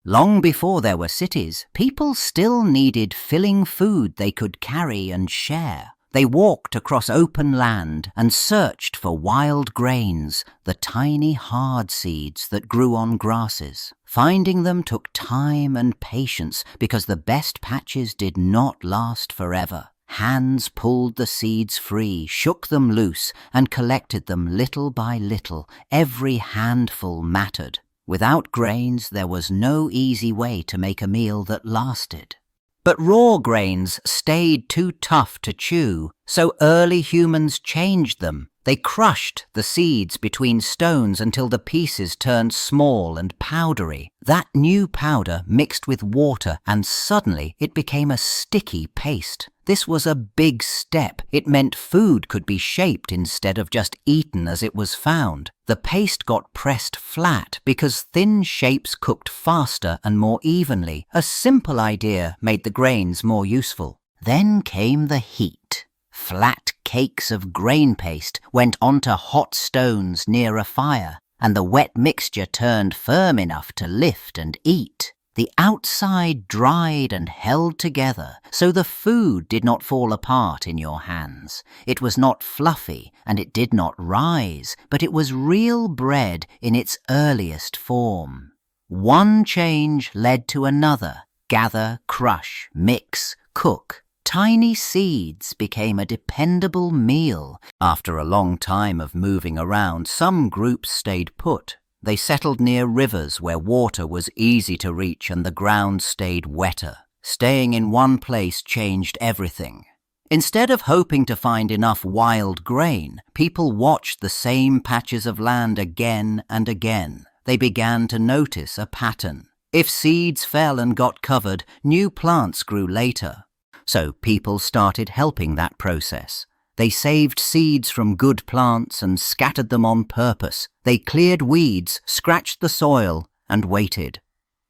Long before there were cities, people still needed filling food they could carry and share. They walked across open land and searched for wild grains, the tiny hard seeds that grew on grasses. Finding them took time and patience because the best patches did not last forever. Hands pulled the seeds free, shook them loose, and collected them little by little. Every handful mattered. Without grains, there was no easy way to make a meal that lasted. But raw grains stayed too tough to chew, so early humans changed them. They crushed the seeds between stones until the pieces turned small and powdery. That new powder mixed with water, and suddenly it became a sticky paste. This was a big step. It meant food could be shaped instead of just eaten as it was found. The paste got pressed flat because thin shapes cooked faster and more evenly. A simple idea made the grains more useful. Then came the heat. Flat cakes of grain paste went onto hot stones near a fire, and the wet mixture turned firm enough to lift and eat. The outside dried and held together, so the food did not fall apart in your hands. It was not fluffy, and it did not rise, but it was real bread in its earliest form. One change led to another. Gather, crush, mix, cook. Tiny seeds became a dependable meal. After a long time of moving around, some groups stayed put. They settled near rivers where water was easy to reach and the ground stayed wetter. Staying in one place changed everything. Instead of hoping to find enough wild grain, people watched the same patches of land again and again. They began to notice a pattern. If seeds fell and got covered, new plants grew later. So people started helping that process. They saved seeds from good plants and scattered them on purpose. They cleared weeds, scratched the soil, and waited.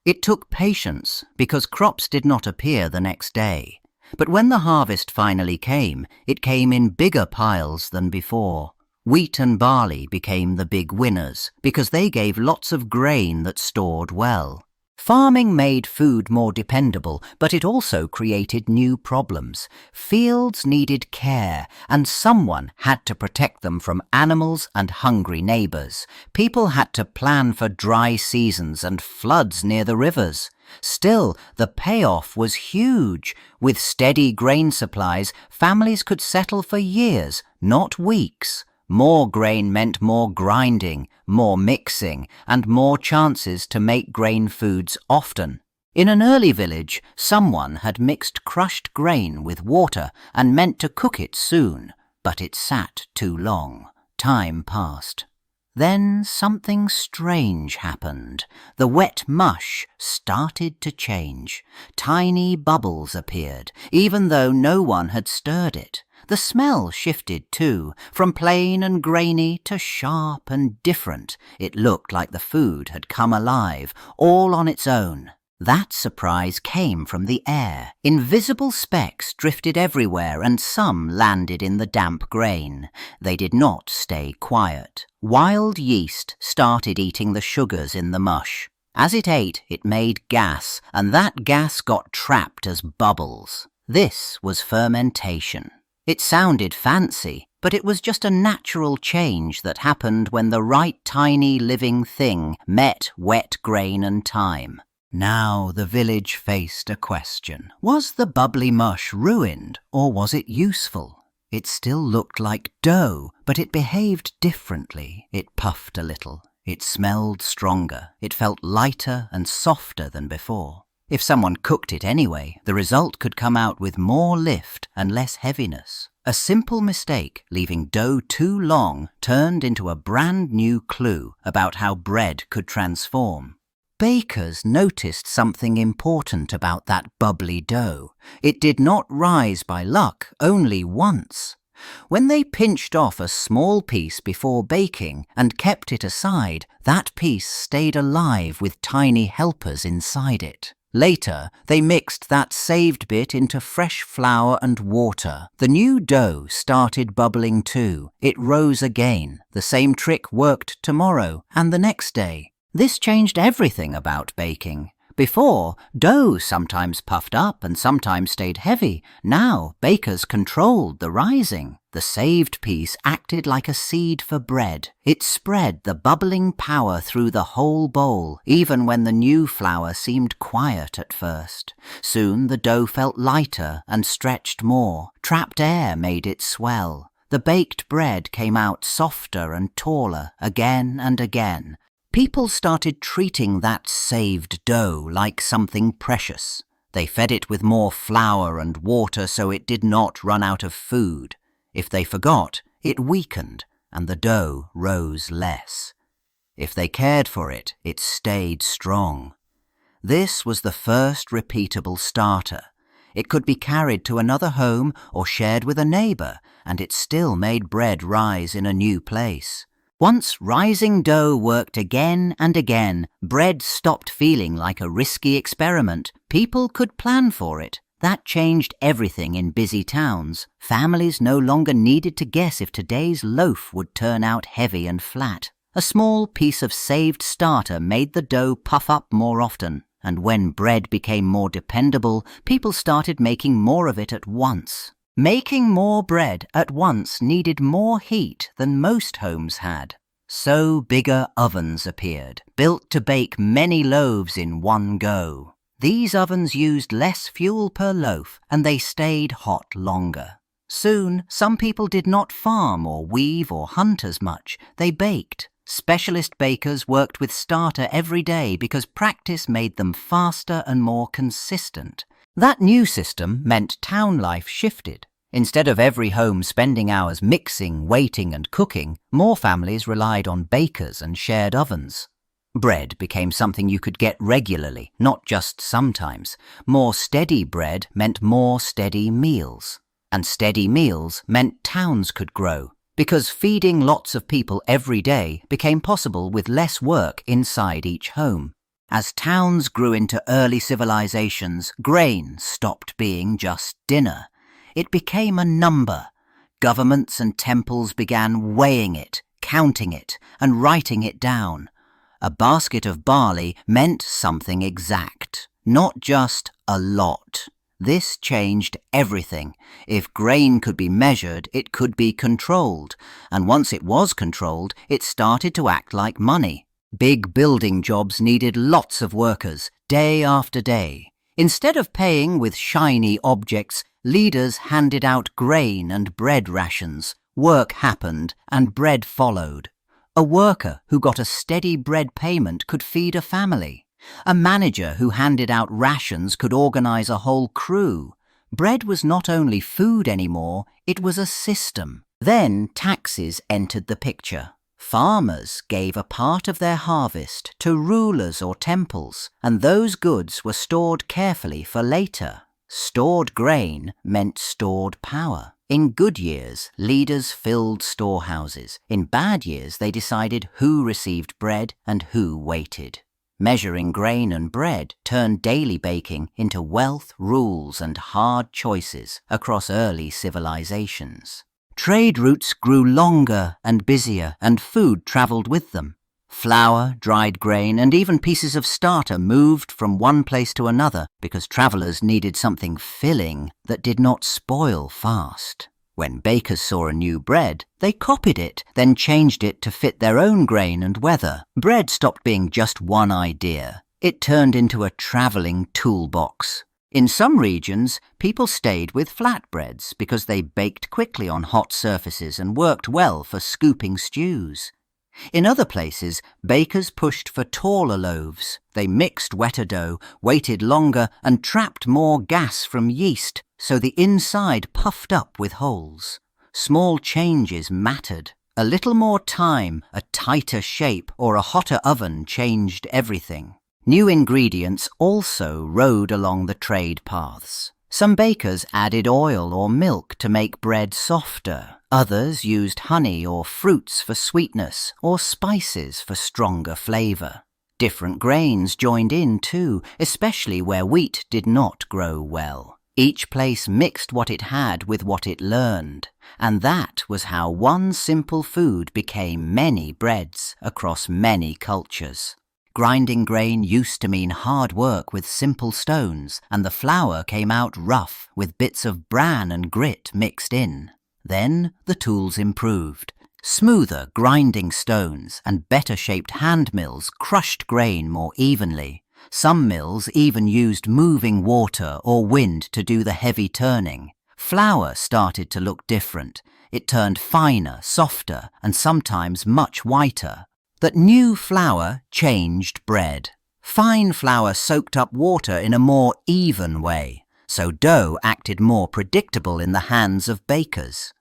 It took patience because crops did not appear the next day. But when the harvest finally came, it came in bigger piles than before. Wheat and barley became the big winners because they gave lots of grain that stored well. Farming made food more dependable, but it also created new problems. Fields needed care, and someone had to protect them from animals and hungry neighbors. People had to plan for dry seasons and floods near the rivers. Still, the payoff was huge. With steady grain supplies, families could settle for years, not weeks. More grain meant more grinding, more mixing, and more chances to make grain foods often. In an early village, someone had mixed crushed grain with water and meant to cook it soon, but it sat too long. Time passed. Then something strange happened. The wet mush started to change. Tiny bubbles appeared, even though no one had stirred it. The smell shifted too, from plain and grainy to sharp and different. It looked like the food had come alive, all on its own. That surprise came from the air. Invisible specks drifted everywhere and some landed in the damp grain. They did not stay quiet. Wild yeast started eating the sugars in the mush. As it ate, it made gas, and that gas got trapped as bubbles. This was fermentation. It sounded fancy, but it was just a natural change that happened when the right tiny living thing met wet grain and time. Now the village faced a question. Was the bubbly mush ruined, or was it useful? It still looked like dough, but it behaved differently. It puffed a little. It smelled stronger. It felt lighter and softer than before. If someone cooked it anyway, the result could come out with more lift and less heaviness. A simple mistake, leaving dough too long, turned into a brand new clue about how bread could transform. Bakers noticed something important about that bubbly dough. It did not rise by luck, only once. When they pinched off a small piece before baking and kept it aside, that piece stayed alive with tiny helpers inside it. Later, they mixed that saved bit into fresh flour and water. The new dough started bubbling too. It rose again. The same trick worked tomorrow and the next day. This changed everything about baking. Before, dough sometimes puffed up and sometimes stayed heavy. Now, bakers controlled the rising. The saved piece acted like a seed for bread. It spread the bubbling power through the whole bowl, even when the new flour seemed quiet at first. Soon the dough felt lighter and stretched more. Trapped air made it swell. The baked bread came out softer and taller again and again. People started treating that saved dough like something precious. They fed it with more flour and water so it did not run out of food. If they forgot, it weakened and the dough rose less. If they cared for it, it stayed strong. This was the first repeatable starter. It could be carried to another home or shared with a neighbor, and it still made bread rise in a new place. Once rising dough worked again and again, bread stopped feeling like a risky experiment. People could plan for it. That changed everything in busy towns. Families no longer needed to guess if today's loaf would turn out heavy and flat. A small piece of saved starter made the dough puff up more often, and when bread became more dependable, people started making more of it at once. Making more bread at once needed more heat than most homes had. So bigger ovens appeared, built to bake many loaves in one go. These ovens used less fuel per loaf, and they stayed hot longer. Soon, some people did not farm or weave or hunt as much. They baked. Specialist bakers worked with starter every day because practice made them faster and more consistent. That new system meant town life shifted. Instead of every home spending hours mixing, waiting and cooking, more families relied on bakers and shared ovens. Bread became something you could get regularly, not just sometimes. More steady bread meant more steady meals. And steady meals meant towns could grow, because feeding lots of people every day became possible with less work inside each home. As towns grew into early civilizations, grain stopped being just dinner. It became a number. Governments and temples began weighing it, counting it, and writing it down. A basket of barley meant something exact, not just a lot. This changed everything. If grain could be measured, it could be controlled. And once it was controlled, it started to act like money. Big building jobs needed lots of workers, day after day. Instead of paying with shiny objects, leaders handed out grain and bread rations. Work happened, and bread followed. A worker who got a steady bread payment could feed a family. A manager who handed out rations could organize a whole crew. Bread was not only food anymore, it was a system. Then taxes entered the picture. Farmers gave a part of their harvest to rulers or temples, and those goods were stored carefully for later. Stored grain meant stored power. In good years, leaders filled storehouses. In bad years, they decided who received bread and who waited. Measuring grain and bread turned daily baking into wealth, rules, and hard choices across early civilizations. Trade routes grew longer and busier, and food traveled with them. Flour, dried grain, and even pieces of starter moved from one place to another because travelers needed something filling that did not spoil fast. When bakers saw a new bread, they copied it, then changed it to fit their own grain and weather. Bread stopped being just one idea. It turned into a traveling toolbox. In some regions, people stayed with flatbreads because they baked quickly on hot surfaces and worked well for scooping stews. In other places, bakers pushed for taller loaves. They mixed wetter dough, waited longer, and trapped more gas from yeast, so the inside puffed up with holes. Small changes mattered. A little more time, a tighter shape, or a hotter oven changed everything. New ingredients also rode along the trade paths. Some bakers added oil or milk to make bread softer. Others used honey or fruits for sweetness, or spices for stronger flavor. Different grains joined in too, especially where wheat did not grow well. Each place mixed what it had with what it learned, and that was how one simple food became many breads across many cultures. grinding grain used to mean hard work with simple stones, and the flour came out rough with bits of bran and grit mixed in. Then the tools improved. Smoother grinding stones and better-shaped hand mills crushed grain more evenly. Some mills even used moving water or wind to do the heavy turning. Flour started to look different. It turned finer, softer, and sometimes much whiter. That new flour changed bread. Fine flour soaked up water in a more even way, so dough acted more predictable in the hands of bakers.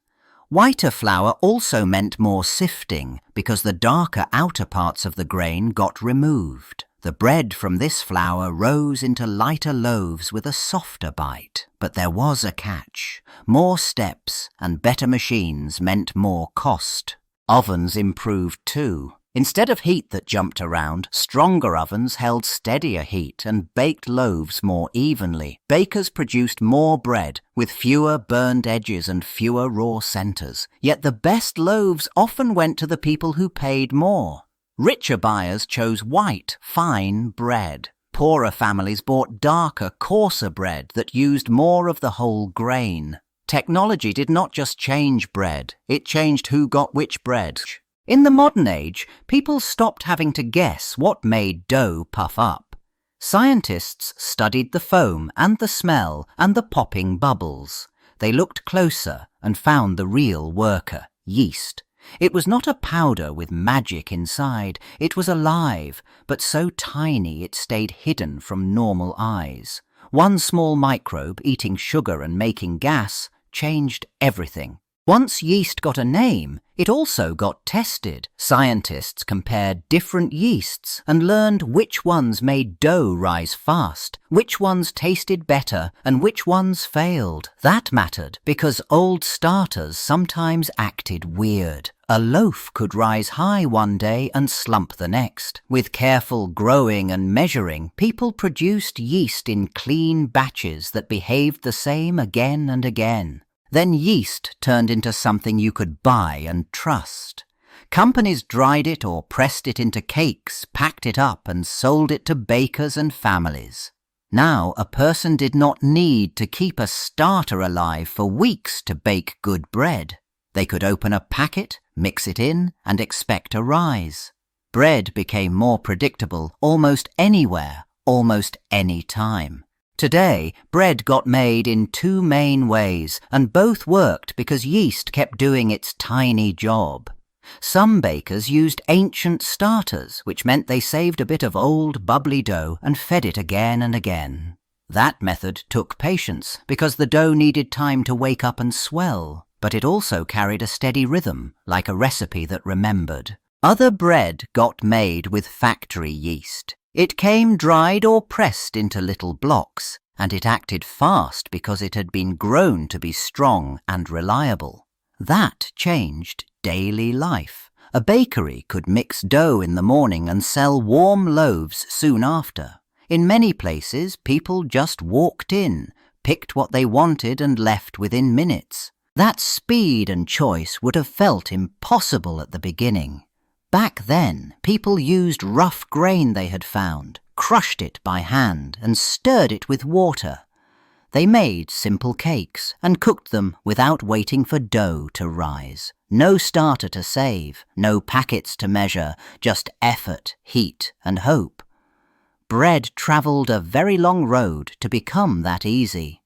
Whiter flour also meant more sifting because the darker outer parts of the grain got removed. The bread from this flour rose into lighter loaves with a softer bite. But there was a catch. More steps and better machines meant more cost. Ovens improved too. Instead of heat that jumped around, stronger ovens held steadier heat and baked loaves more evenly. Bakers produced more bread with fewer burned edges and fewer raw centers. Yet the best loaves often went to the people who paid more. Richer buyers chose white, fine bread. Poorer families bought darker, coarser bread that used more of the whole grain. Technology did not just change bread, it changed who got which bread. In the modern age, people stopped having to guess what made dough puff up. Scientists studied the foam and the smell and the popping bubbles. They looked closer and found the real worker, yeast. It was not a powder with magic inside. It was alive, but so tiny it stayed hidden from normal eyes. One small microbe eating sugar and making gas changed everything. Once yeast got a name, it also got tested. Scientists compared different yeasts and learned which ones made dough rise fast, which ones tasted better, and which ones failed. That mattered because old starters sometimes acted weird. A loaf could rise high one day and slump the next. With careful growing and measuring, people produced yeast in clean batches that behaved the same again and again. Then yeast turned into something you could buy and trust. Companies dried it or pressed it into cakes, packed it up and sold it to bakers and families. Now a person did not need to keep a starter alive for weeks to bake good bread. They could open a packet, mix it in, and expect a rise. Bread became more predictable almost anywhere, almost any time. Today, bread got made in two main ways, and both worked because yeast kept doing its tiny job. Some bakers used ancient starters, which meant they saved a bit of old, bubbly dough and fed it again and again. That method took patience, because the dough needed time to wake up and swell, but it also carried a steady rhythm, like a recipe that remembered. Other bread got made with factory yeast. It came dried or pressed into little blocks, and it acted fast because it had been grown to be strong and reliable. That changed daily life. A bakery could mix dough in the morning and sell warm loaves soon after. In many places, people just walked in, picked what they wanted and left within minutes. That speed and choice would have felt impossible at the beginning. Back then, people used rough grain they had found, crushed it by hand, and stirred it with water. They made simple cakes and cooked them without waiting for dough to rise. No starter to save, no packets to measure, just effort, heat, and hope. Bread travelled a very long road to become that easy.